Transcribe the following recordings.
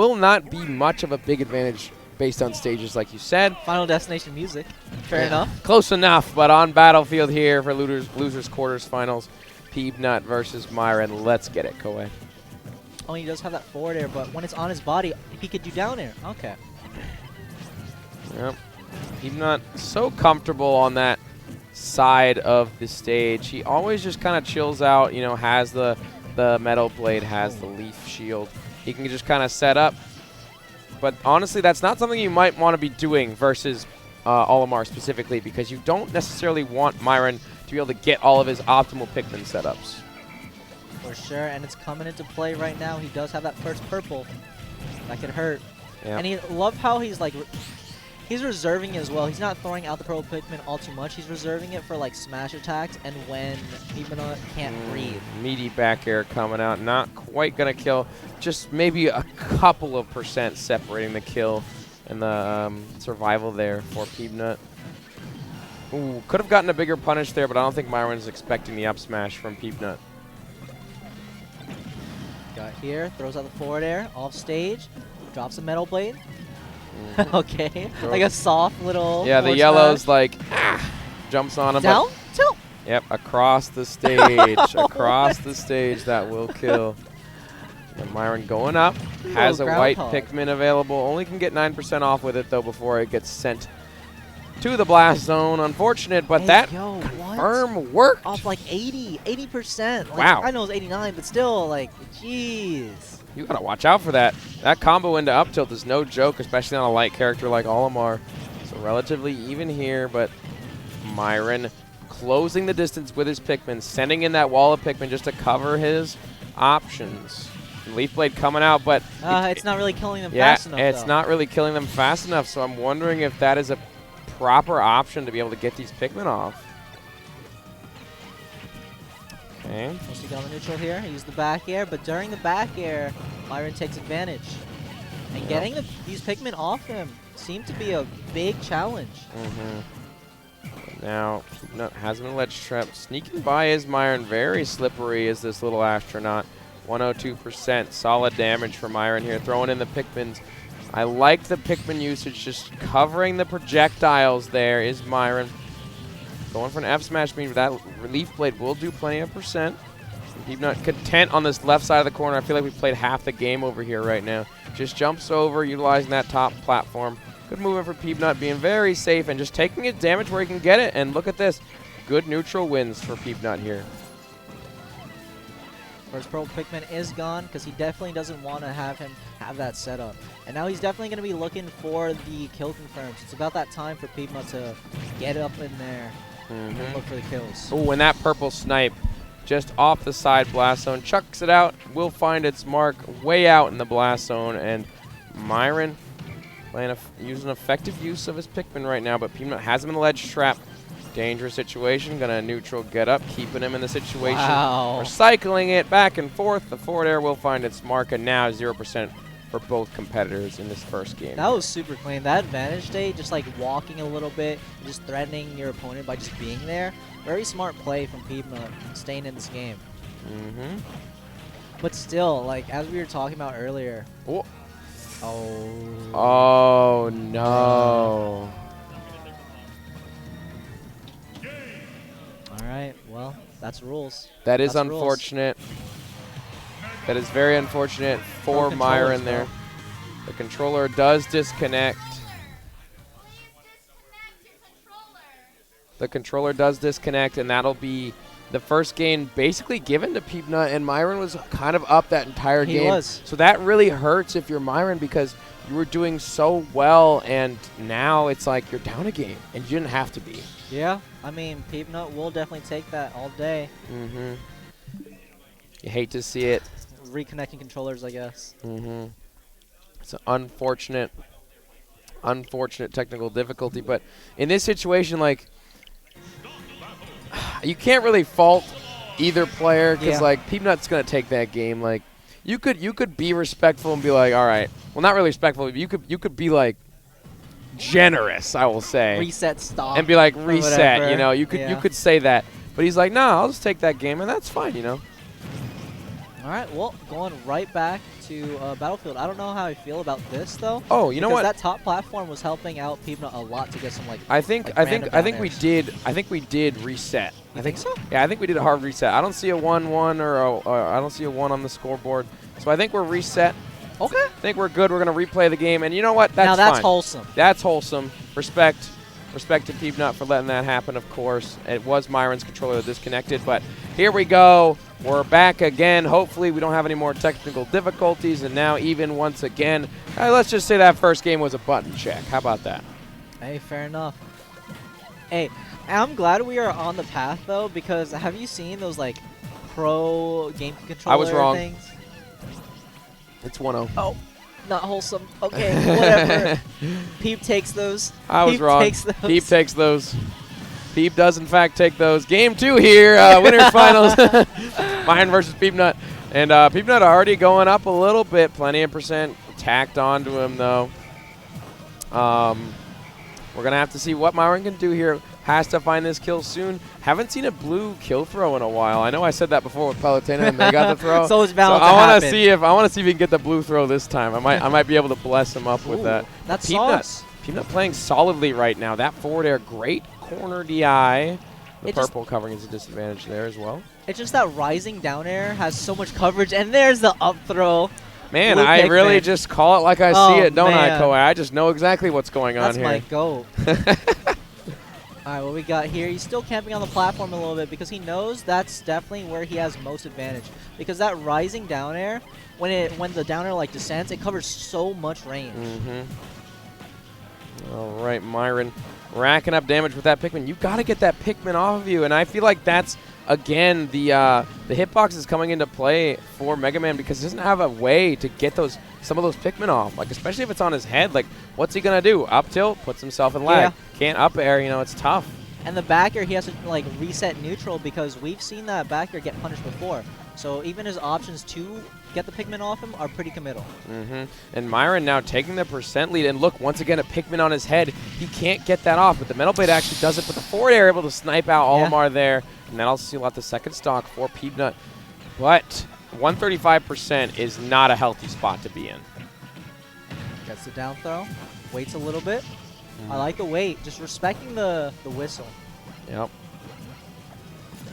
will not be much of a big advantage based on stages like you said. Final destination music. Fair enough. Close enough, but on battlefield here for losers quarters finals, Peabnut versus Myran. Let's get it, Koei. Oh, he does have that forward air, but when it's on his body, he could do down air. Okay. Yep. Peabnut so comfortable on that side of the stage. He always just kind of chills out, you know, has the metal blade, has the leaf shield. He can just kind of set up. But honestly, that's not something you might want to be doing versus Olimar specifically, because you don't necessarily want Myran to be able to get all of his optimal Pikmin setups. For sure, and it's coming into play right now. He does have that first purple. That could hurt. Yeah. And I love how he's like, he's reserving it as well. He's not throwing out the purple Pikmin all too much. He's reserving it for like smash attacks and when Peabnut can't breathe. Meaty back air coming out. Not quite going to kill. Just maybe a couple of % separating the kill and the survival there for Peabnut. Ooh, could have gotten a bigger punish there, but I don't think Myron's expecting the up smash from Peabnut. Got here, throws out the forward air, off stage, drops a metal blade. Okay, like a soft little. Yeah, the yellow's like, jumps on him. Down, tilt. Yep, across the stage, across the stage, that will kill. And Myran going up, has a white Pikmin available, only can get 9% off with it though before it gets sent to the blast zone. Unfortunate, but that confirm worked. Off like 80%. Like, wow. I know it's 89, but still, like, jeez. You gotta watch out for that. That combo into up tilt is no joke, especially on a light character like Olimar. So relatively even here, but Myran closing the distance with his Pikmin, sending in that wall of Pikmin just to cover his options. Leaf Blade coming out, but it's not really killing them fast enough. It's not really killing them fast enough, so I'm wondering if that is a proper option to be able to get these Pikmin off. Okay. Mostly down the neutral here. He used the back air, but during the back air, Myran takes advantage. And getting these Pikmin off him seemed to be a big challenge. Now, Peabnut has him in a ledge trap. Sneaking by is Myran. Very slippery is this little astronaut. 102%. Solid damage for Myran here. Throwing in the Pikmins. I like the Pikmin usage. Just covering the projectiles there is Myran. Going for an F smash beam. That Leaf Blade will do plenty of %. Peabnut content on this left side of the corner. I feel like we've played half the game over here right now. Just jumps over, utilizing that top platform. Good movement for Peabnut, being very safe and just taking his damage where he can get it. And look at this. Good neutral wins for Peabnut here. First purple Pikmin is gone because he definitely doesn't want to have him have that setup. And now he's definitely going to be looking for the kill confirms. It's about that time for Peabnut to get up in there and look for the kills. Oh, and that purple snipe just off the side blast zone. Chucks it out. Will find its mark way out in the blast zone. And Myran using effective use of his Pikmin right now, but Peabnut has him in the ledge trap. Dangerous situation. Gonna neutral get up, keeping him in the situation. Wow. Recycling it back and forth. The forward air will find its mark, and now 0% for both competitors in this first game. That was super clean. That advantage state, just like walking a little bit, just threatening your opponent by just being there. Very smart play from Peabnut, staying in this game. But still, like as we were talking about earlier. Oh no. Alright, well, that's rules. That is unfortunate. That is very unfortunate for Myran there. The controller does disconnect. The controller does disconnect, and that'll be the first game basically given to Peabnut, and Myran was kind of up that entire game. He was. So that really hurts if you're Myran because you were doing so well, and now it's like you're down a game, and you didn't have to be. Yeah, I mean, Peabnut will definitely take that all day. You hate to see it. Reconnecting controllers, I guess. It's an unfortunate technical difficulty, but in this situation, like, you can't really fault either player because like Peabnut's gonna take that game. Like, you could be respectful and be like, all right, well, not really respectful. But you could be like generous, I will say. Reset, stop, and be like reset. Whatever. You know, you could say that, but he's like, nah, I'll just take that game, and that's fine. You know. All right, well, going right back to Battlefield. I don't know how I feel about this though. Oh, you know what? That top platform was helping out Peabnut a lot to get some like. I think we did reset. I think so. Yeah, I think we did a hard reset. I don't see a 1-1 or I don't see a 1 on the scoreboard. So I think we're reset. Okay. I think we're good. We're gonna replay the game, and you know what? That's now that's fine. wholesome. That's wholesome. Respect to Peabnut for letting that happen. Of course, it was Myron's controller that disconnected, but here we go. We're back again. Hopefully, we don't have any more technical difficulties, and now even once again, let's just say that first game was a button check. How about that? Hey, fair enough. Hey, I'm glad we are on the path though, because have you seen those like pro game controller I was wrong. things? It's 1-0. Oh, not wholesome. Okay, whatever. Peep takes those. I was wrong. Takes those. Peep takes those. Peep does, in fact, take those. Game 2 here. Winners finals. Myran versus Peabnut. And Peabnut already going up a little bit. Plenty of percent tacked onto him, though. We're going to have to see what Myran can do here. Has to find this kill soon. Haven't seen a blue kill throw in a while. I know I said that before with Palutena, and they got the throw. So it's bound to I want happen. to see if he can get the blue throw this time. I might be able to bless him up with that. That's sauce. Peabnut playing solidly right now. That forward air, great corner DI. The purple covering is a disadvantage there as well. It's just that rising down air has so much coverage, and there's the up throw. Man, I really just call it like I see it, don't I, Koei? I just know exactly what's going on here. That's my goat. All right, what we got here, he's still camping on the platform a little bit because he knows that's definitely where he has most advantage. Because that rising down air, when the down air like descends, it covers so much range. All right, Myran racking up damage with that Pikmin. You got to get that Pikmin off of you, and I feel like that's, again, the hitbox is coming into play for Mega Man because he doesn't have a way to get some of those Pikmin off. Like, especially if it's on his head. Like, what's he going to do? Up tilt, puts himself in lag. Yeah. Can't up air, it's tough. And the back air, he has to, like, reset neutral because we've seen that back air get punished before. So even his options to get the Pikmin off him are pretty committal. And Myran now taking the percent lead. And look, once again, a Pikmin on his head. He can't get that off, but the Metal Blade actually does it. But the forward air able to snipe out Olimar there. And that'll seal out the second stock for Peabnut. But 135% is not a healthy spot to be in. Gets the down throw. Waits a little bit. I like the wait. Just respecting the whistle. Yep.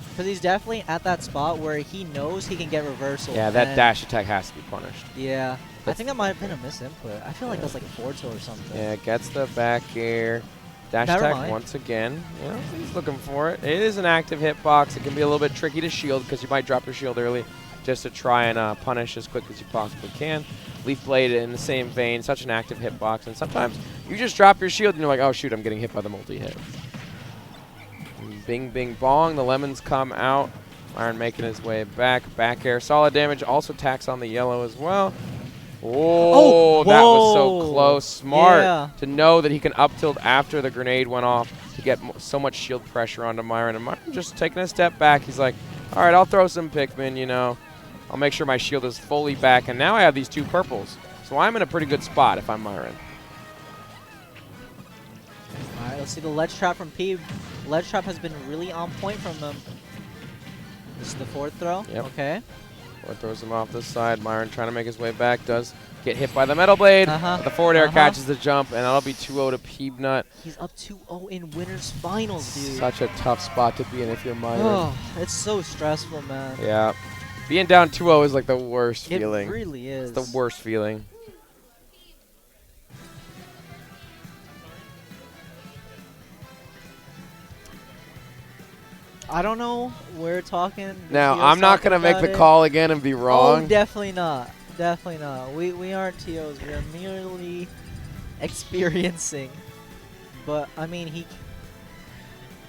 Because he's definitely at that spot where he knows he can get reversal. Yeah, that dash attack has to be punished. Yeah. I think that might have been a misinput. I feel like that's like a forward tilt or something. Yeah, gets the back air. Dash attack once again. Yeah, he's looking for it. It is an active hitbox. It can be a little bit tricky to shield because you might drop your shield early just to try and punish as quick as you possibly can. Leaf Blade in the same vein, such an active hitbox. And sometimes you just drop your shield and you're like, oh, shoot, I'm getting hit by the multi-hit. Bing, bing, bong. The lemons come out. Myran making his way back. Back air. Solid damage. Also tacks on the yellow as well. Oh, that was so close. Smart to know that he can up tilt after the grenade went off to get so much shield pressure onto Myran. And Myran just taking a step back. He's like, all right, I'll throw some Pikmin, I'll make sure my shield is fully back. And now I have these two purples. So I'm in a pretty good spot if I'm Myran. All right, let's see the ledge trap from Peeb. Ledge trap has been really on point from them. This is the fourth throw. Yep. Okay. Or throws him off this side. Myran trying to make his way back. Does get hit by the Metal Blade. But the forward air catches the jump, and that'll be 2-0 to Peabnut. He's up 2-0 in winners finals, dude. Such a tough spot to be in if you're Myran. Oh, it's so stressful, man. Yeah. Being down 2-0 is like the worst feeling. It really is. It's the worst feeling. I don't know. We're talking. Now, I'm not going to make the call again and be wrong. Oh, definitely not. Definitely not. We aren't TOs. We are merely experiencing. But, I mean,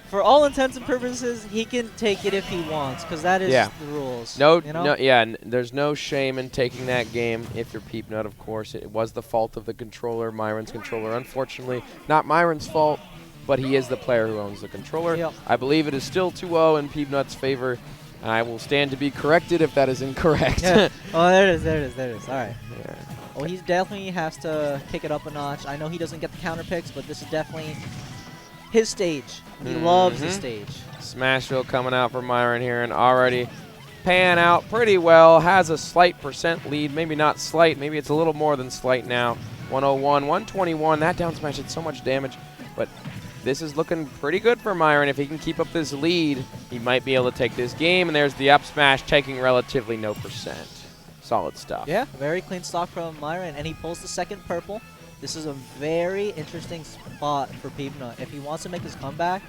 for all intents and purposes, he can take it if he wants, because that is the rules. There's no shame in taking that game if you're Peabnut, of course. It was the fault of the controller, Myran's controller. Unfortunately, not Myran's fault, but he is the player who owns the controller. Yep. I believe it is still 2-0 in Peabnut's favor, and I will stand to be corrected if that is incorrect. Yeah. Oh, there it is. All right. Yeah. Well, he definitely has to kick it up a notch. I know he doesn't get the counter picks, but this is definitely his stage. He loves the stage. Smashville coming out for Myran here, and already pan out pretty well. Has a slight percent lead. Maybe not slight. Maybe it's a little more than slight now. 101, 121. That down smash did so much damage. But this is looking pretty good for Myran. If he can keep up this lead, he might be able to take this game. And there's the up smash, taking relatively no percent. Solid stuff. Yeah, very clean stock from Myran. And he pulls the second purple. This is a very interesting spot for Peabnut. If he wants to make his comeback.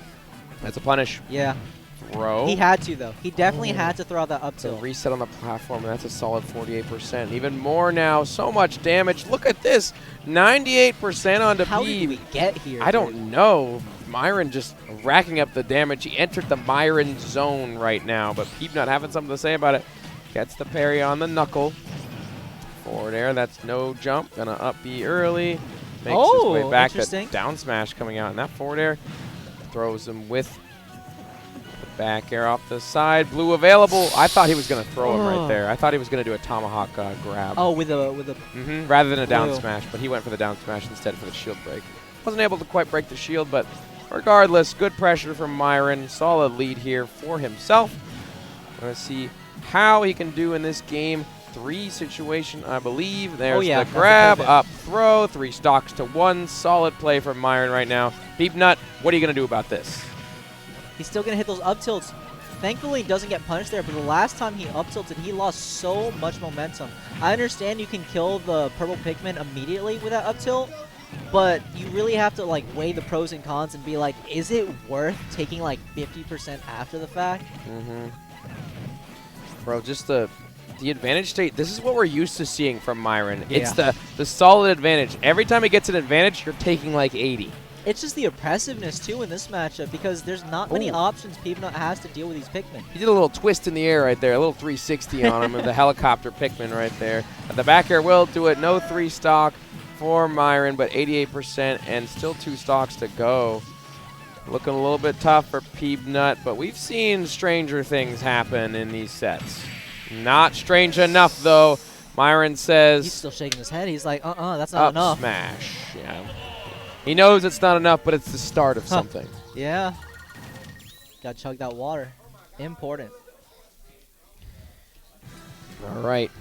That's a punish. Yeah. Throw. He had to, though. He definitely had to throw out that up So tilt. reset on the platform, and that's a solid 48%. Even more now. So much damage. Look at this. 98% onto How Peab. did we get here? I don't know. Myran just racking up the damage. He entered the Myran zone right now, but Peabnut having something to say about it. Gets the parry on the knuckle. Forward air. That's no jump. Gonna up B early. Makes his way back. That down smash coming out, and that forward air throws him with back air off the side. Blue available. I thought he was going to throw him right there. I thought he was going to do a tomahawk grab. Oh, with a rather than a down smash, but he went for the down smash instead for the shield break. Wasn't able to quite break the shield, but regardless, good pressure from Myran. Solid lead here for himself. Let's see how he can do in this game 3 situation, I believe. There's the grab, up throw, 3 stocks to 1. Solid play from Myran right now. Peabnut, what are you going to do about this? He's still going to hit those up tilts. Thankfully, he doesn't get punished there, but the last time he up tilted, he lost so much momentum. I understand you can kill the purple Pikmin immediately with that up tilt, but you really have to like weigh the pros and cons and be like, is it worth taking like 50% after the fact? Bro, just the advantage state, this is what we're used to seeing from Myran. Yeah. It's the solid advantage. Every time he gets an advantage, you're taking like 80. It's just the oppressiveness, too, in this matchup, because there's not many options Peabnut has to deal with these Pikmin. He did a little twist in the air right there, a little 360 on him, and the helicopter Pikmin right there. The back air will do it. No 3 stock for Myran, but 88% and still 2 stocks to go. Looking a little bit tough for Peabnut, but we've seen stranger things happen in these sets. Not strange enough, though. Myran says... He's still shaking his head. He's like, that's not enough. Up smash, yeah. He knows it's not enough, but it's the start of something. Yeah. Gotta chug that water. Important. All right.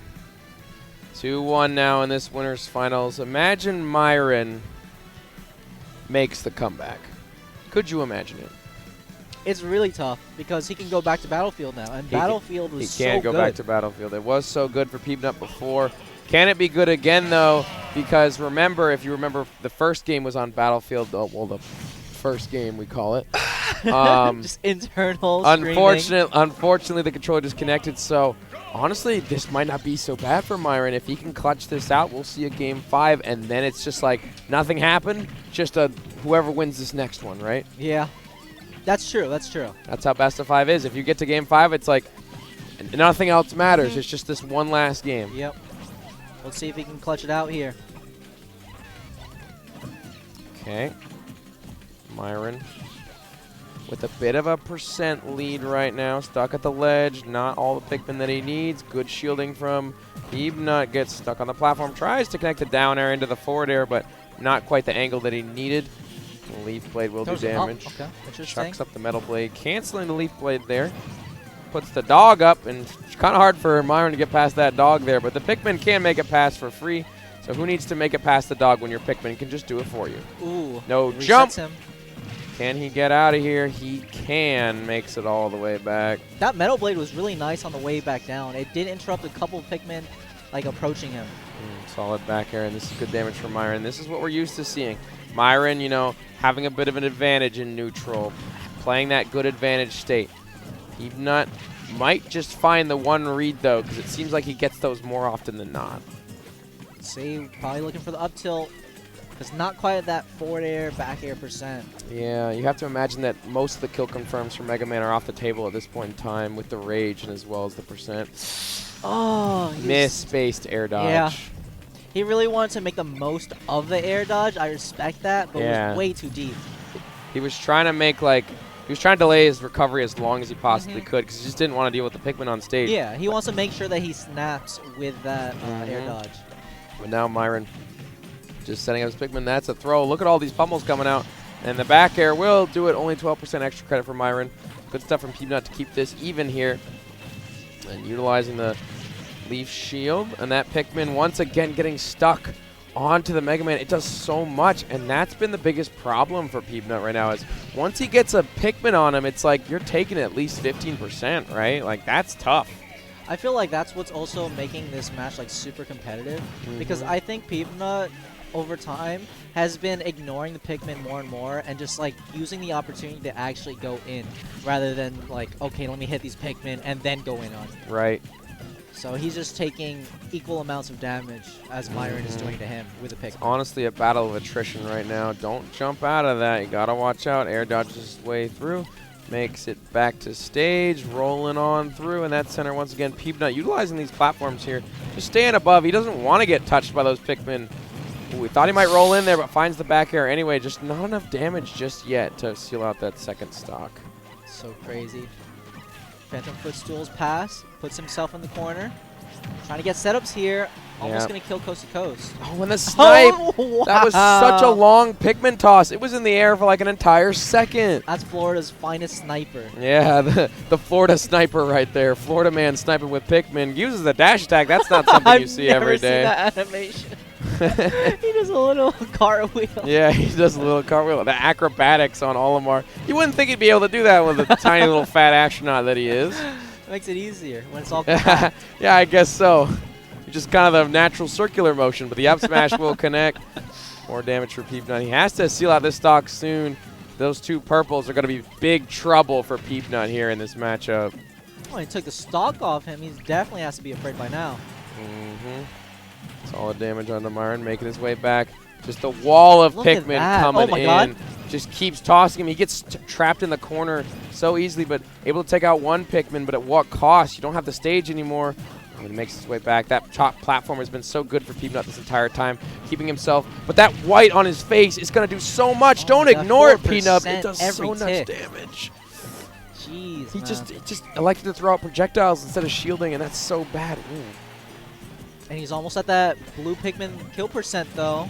2-1 now in this winner's finals. Imagine Myran makes the comeback. Could you imagine it? It's really tough because he can go back to Battlefield now, and Battlefield was so good. He can go back to Battlefield. It was so good for Peabnut before. Can it be good again, though? Because remember, if you remember, the first game was on Battlefield. Oh, well, the first game, we call it. Just internal Unfortunately, the controller disconnected. So, honestly, this might not be so bad for Myran. If he can clutch this out, we'll see a Game 5, and then it's just like nothing happened. Just whoever wins this next one, right? Yeah. That's true. That's true. That's how best of 5 is. If you get to Game 5, it's like nothing else matters. It's just this one last game. Yep. Let's see if he can clutch it out here. Okay. Myran with a bit of a percent lead right now. Stuck at the ledge. Not all the Pikmin that he needs. Good shielding from Peabnut. Gets stuck on the platform. Tries to connect the down air into the forward air, but not quite the angle that he needed. The Leaf Blade will do damage. Okay. Interesting. Chucks up the Metal Blade. Canceling the Leaf Blade there. Puts the dog up, and it's kind of hard for Myran to get past that dog there, but the Pikmin can make it past for free. So who needs to make it past the dog when your Pikmin can just do it for you? Ooh. No jump. Can he get out of here? He can. Makes it all the way back. That Metal Blade was really nice on the way back down. It did interrupt a couple of Pikmin like approaching him. Solid back air, and this is good damage from Myran. This is what we're used to seeing. Myran, you know, having a bit of an advantage in neutral, playing that good advantage state. Peabnut might just find the one read, though, because it seems like he gets those more often than not. Let's see, probably looking for the up tilt. Because not quite at that forward air, back air percent. Yeah, you have to imagine that most of the kill confirms for Mega Man are off the table at this point in time with the rage and as well as the percent. Oh, misspaced air dodge. Yeah. He really wanted to make the most of the air dodge. I respect that, but it was way too deep. He was trying to make like... He was trying to delay his recovery as long as he possibly could because he just didn't want to deal with the Pikmin on stage. Yeah, he wants to make sure that he snaps with that air dodge. But now Myran just setting up his Pikmin. That's a throw. Look at all these pummels coming out. And the back air will do it. Only 12% extra credit for Myran. Good stuff from Peabnut to keep this even here. And utilizing the Leaf Shield, and that Pikmin once again getting stuck onto the Mega Man. It does so much, and that's been the biggest problem for Peabnut right now is once he gets a Pikmin on him, it's like you're taking at least 15%, right? Like, that's tough. I feel like that's what's also making this match like super competitive because I think Peabnut over time has been ignoring the Pikmin more and more and just like using the opportunity to actually go in rather than like, okay, let me hit these Pikmin and then go in on it. Right. So he's just taking equal amounts of damage as Myran is doing to him with a Pikmin. Honestly, a battle of attrition right now. Don't jump out of that. You gotta watch out. Air dodges his way through. Makes it back to stage, rolling on through, and that center once again. Peabnut utilizing these platforms here, just staying above. He doesn't want to get touched by those Pikmin. Ooh, we thought he might roll in there, but finds the back air anyway. Just not enough damage just yet to seal out that second stock. So crazy. Phantom Footstool's pass, puts himself in the corner. Trying to get setups here. Almost going to kill Coast to Coast. Oh, and the snipe! Oh, wow. That was such a long Pikmin toss. It was in the air for like an entire second. That's Florida's finest sniper. Yeah, the Florida sniper right there. Florida man sniping with Pikmin. Uses the dash attack. That's not something you see every day. I've never seen that animation. He does a little cartwheel. Yeah, he does a little cartwheel. The acrobatics on Olimar. You wouldn't think he'd be able to do that with the tiny little fat astronaut that he is. Makes it easier when it's all compact. Yeah, I guess so. Just kind of the natural circular motion, but the up smash will connect. More damage for Peabnut. He has to seal out this stock soon. Those two purples are going to be big trouble for Peabnut here in this matchup. Oh, he took the stock off him. He definitely has to be afraid by now. Solid damage on the Myran, making his way back. Just the wall of Pikmin coming in. God. Just keeps tossing him. He gets trapped in the corner so easily, but able to take out one Pikmin, but at what cost? You don't have the stage anymore. He makes his way back. That top platform has been so good for Peabnut this entire time, keeping himself. But that white on his face is going to do so much. Don't ignore it, Peanut. It does so much damage. Jeez, he just elected to throw out projectiles instead of shielding, and that's so bad. Ooh. And he's almost at that blue Pikmin kill percent, though.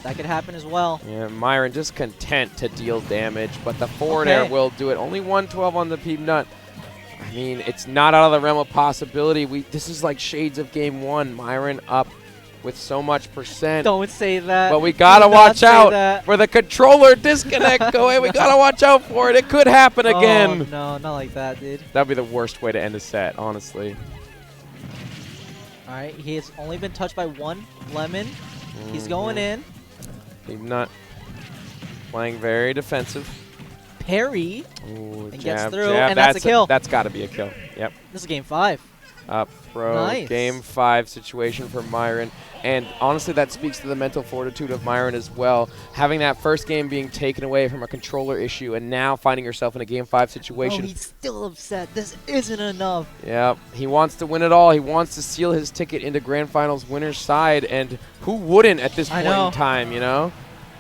That could happen as well. Yeah, Myran just content to deal damage, but the forward air will do it. Only 112 on the Peabnut. I mean, it's not out of the realm of possibility. This is like shades of game one. Myran up with so much percent. Don't say that. But we got to watch out for the controller disconnect. Go away. We got to watch out for it. It could happen again. No, not like that, dude. That would be the worst way to end a set, honestly. All right, he has only been touched by one lemon. He's going in. Peabnut playing very defensive. Parry. Ooh, and gets through, and that's a kill. That's got to be a kill. Yep. This is game 5. Up throw. Game 5 situation for Myran. And honestly, that speaks to the mental fortitude of Myran as well. Having that first game being taken away from a controller issue and now finding yourself in a game 5 situation. Oh, he's still upset. This isn't enough. Yeah, he wants to win it all. He wants to seal his ticket into Grand Finals winner's side. And who wouldn't at this point in time, you know?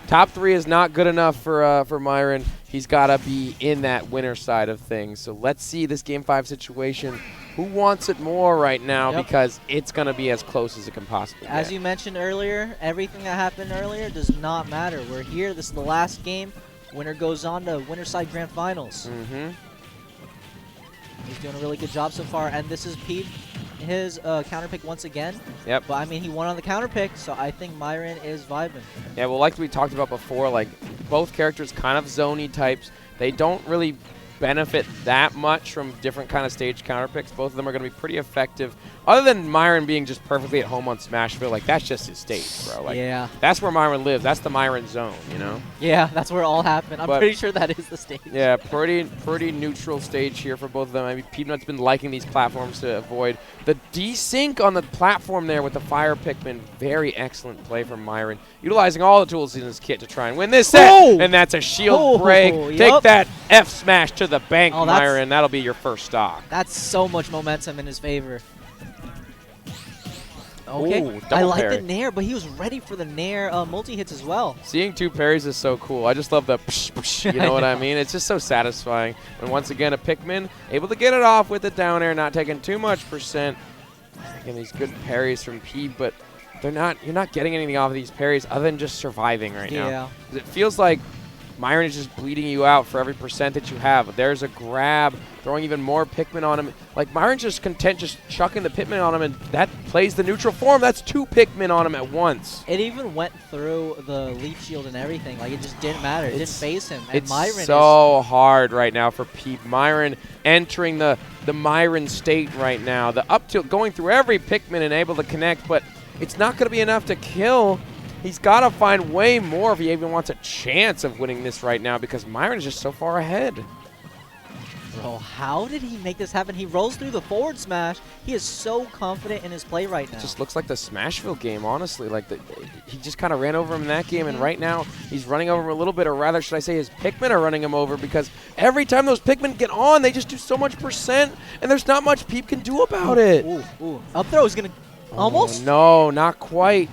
Top 3 is not good enough for Myran. He's got to be in that winner side of things. So let's see this game 5 situation. Who wants it more right now? Because it's going to be as close as it can possibly get. As you mentioned earlier, everything that happened earlier does not matter. We're here. This is the last game. Winner goes on to winner side grand finals. He's doing a really good job so far. And this is Pete, his counter pick once again. Yep. But, I mean, he won on the counter pick, so I think Myran is vibing. Yeah, well, like we talked about before, like both characters kind of zony types. They don't really benefit that much from different kind of stage counter picks. Both of them are going to be pretty effective. Other than Myran being just perfectly at home on Smashville, like that's just his stage, bro. Like, that's where Myran lives. That's the Myran zone, you know? Yeah, that's where it all happened. I'm pretty sure that is the stage. Yeah, pretty neutral stage here for both of them. I mean, Peabnut's been liking these platforms to avoid. The desync on the platform there with the fire Pikmin, very excellent play from Myran. Utilizing all the tools in his kit to try and win this set. And that's a shield break. Take that F smash to the bank, Myran. That'll be your first stock. That's so much momentum in his favor. Okay, Ooh, I like the nair, but he was ready for the nair multi-hits as well. Seeing 2 parries is so cool. I just love the psh, psh, you know what I mean? It's just so satisfying. And once again, a Pikmin able to get it off with the down air, not taking too much percent. Again, these good parries from Peab, but you're not getting anything off of these parries other than just surviving right now. It feels like Myran is just bleeding you out for every percent that you have. There's a grab, throwing even more Pikmin on him. Like, Myron's just content just chucking the Pikmin on him, and that plays the neutral form. That's 2 Pikmin on him at once. It even went through the leaf shield and everything. Like, it just didn't matter. It didn't phase him. And It's Myran so hard right now for Peep. Myran entering the Myran state right now. The up tilt going through every Pikmin and able to connect, but it's not going to be enough to kill. He's got to find way more if he even wants a chance of winning this right now, because Myran is just so far ahead. Bro, how did he make this happen? He rolls through the forward smash. He is so confident in his play right now. It just looks like the Smashville game, honestly. Like, he just kind of ran over him in that game, and right now he's running over him a little bit, or rather, should I say his Pikmin are running him over, because every time those Pikmin get on, they just do so much percent, and there's not much Peep can do about it. Ooh. Up throw is going to almost. No, not quite.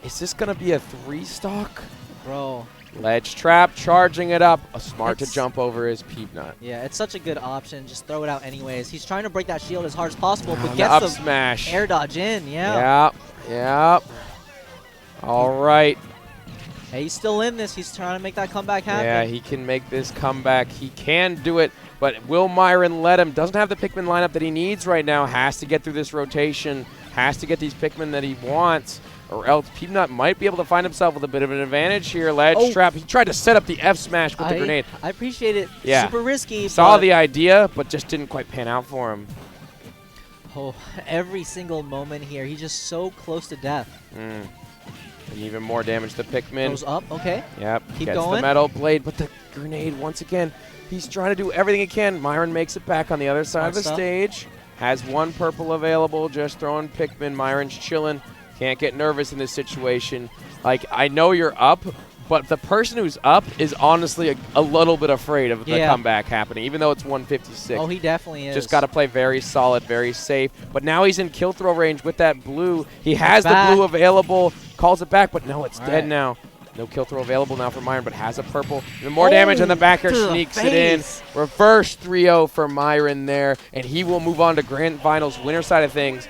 Is this going to be a 3-stock? Bro. Ledge trap, charging it up. Smart to jump over his Peabnut. Yeah, it's such a good option. Just throw it out anyways. He's trying to break that shield as hard as possible, but The gets up the smash. air dodge in. Yep. All right. Hey, he's still in this. He's trying to make that comeback happen. Yeah, he can make this comeback. He can do it, but will Myran let him? Doesn't have the Pikmin lineup that he needs right now. Has to get through this rotation. Has to get these Pikmin that he wants, or else Peabnut might be able to find himself with a bit of an advantage here. Ledge trap. He tried to set up the F smash with the grenade. I appreciate it. Yeah. Super risky. Saw the idea, but just didn't quite pan out for him. Oh, every single moment here. He's just so close to death. And even more damage to Pikmin. Goes up. Okay. Yep. Keep Gets going. the metal blade, but the grenade once again. He's trying to do everything he can. Myran makes it back on the other side of the stage. Has 1 purple available, just throwing Pikmin. Myran's chilling. Can't get nervous in this situation. Like, I know you're up, but the person who's up is honestly a little bit afraid of the comeback happening, even though it's 156. Oh, he definitely is. Just got to play very solid, very safe. But now he's in kill throw range with that blue. He has the blue available, calls it back, but no, it's dead now. No kill throw available now for Myran, but has a purple. Even more damage on the back air, sneaks it in. Reverse 3-0 for Myran there, and he will move on to Grand Finals winner side of things.